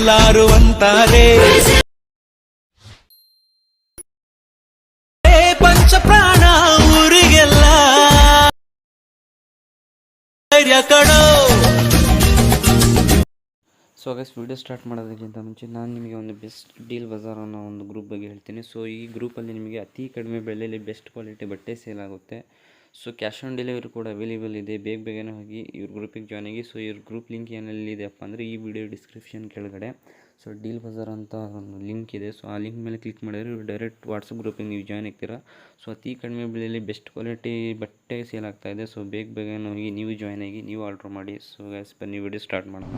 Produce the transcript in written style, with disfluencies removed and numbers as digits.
ಎಲ್ಲಾರು ಅಂತಾರೆ ಪಂಚ ಪ್ರಾಣ ಊರಿಗೆಲ್ಲ ಕಡೋ. ಸೊ ಗೈಸ್, ವಿಡಿಯೋ ಸ್ಟಾರ್ಟ್ ಮಾಡೋದಕ್ಕಿಂತ ಮುಂಚೆ ನಾನು ನಿಮಗೆ ಒಂದು ಬೆಸ್ಟ್ ಡೀಲ್ ಬಜಾರ್ ಅನ್ನೋ ಒಂದು ಗ್ರೂಪ್ ಬಗ್ಗೆ ಹೇಳ್ತೀನಿ. ಸೊ ಈ ಗ್ರೂಪಲ್ಲಿ ನಿಮಗೆ ಅತಿ ಕಡಿಮೆ ಬೆಲೆಯಲ್ಲಿ ಬೆಸ್ಟ್ ಕ್ವಾಲಿಟಿ ಬಟ್ಟೆ ಸೇಲ್ ಆಗುತ್ತೆ. ಸೊ ಕ್ಯಾಶ್ ಆನ್ ಡೆಲಿವರಿ ಕೂಡ ಅವೈಲೇಬಲ್ ಇದೆ. ಬೇಗನೆ ಹೋಗಿ ಇವ್ರ ಗ್ರೂಪಿಗೆ ಜಾಯ್ನ್ ಆಗಿ. ಸೊ ಇವ್ರ ಗ್ರೂಪ್ ಲಿಂಕ್ ಏನೆಲ್ಲಿದೆಯಪ್ಪ ಅಂದರೆ ಈ ವಿಡಿಯೋ ಡಿಸ್ಕ್ರಿಪ್ಷನ್ ಕೆಳಗಡೆ ಸೊ ಡೀಲ್ ಬಜಾರ್ ಅಂತ ಒಂದು ಲಿಂಕ್ ಇದೆ. ಸೊ ಆ ಲಿಂಕ್ ಮೇಲೆ ಕ್ಲಿಕ್ ಮಾಡಿದ್ರೆ ಇವ್ರು ಡೈರೆಕ್ಟ್ ವಾಟ್ಸಪ್ ಗ್ರೂಪಿಗೆ ನೀವು ಜಾಯ್ನ್ ಆಗ್ತೀರಾ. ಸೊ ಅತಿ ಕಡಿಮೆ ಬೆಲೆಯಲ್ಲಿ ಬೆಸ್ಟ್ ಕ್ವಾಲಿಟಿ ಬಟ್ಟೆ ಸೇಲ್ ಆಗ್ತಾಯಿದೆ. ಸೊ ಬೇಗನೆ ಹೋಗಿ ನೀವು ಜಾಯ್ನ್ ಆಗಿ ನೀವು ಆರ್ಡ್ರ್ ಮಾಡಿ. ಸೊ ಗೈಸ್, ಬನ್ನಿ ವಿಡಿಯೋ ಸ್ಟಾರ್ಟ್ ಮಾಡೋಣ.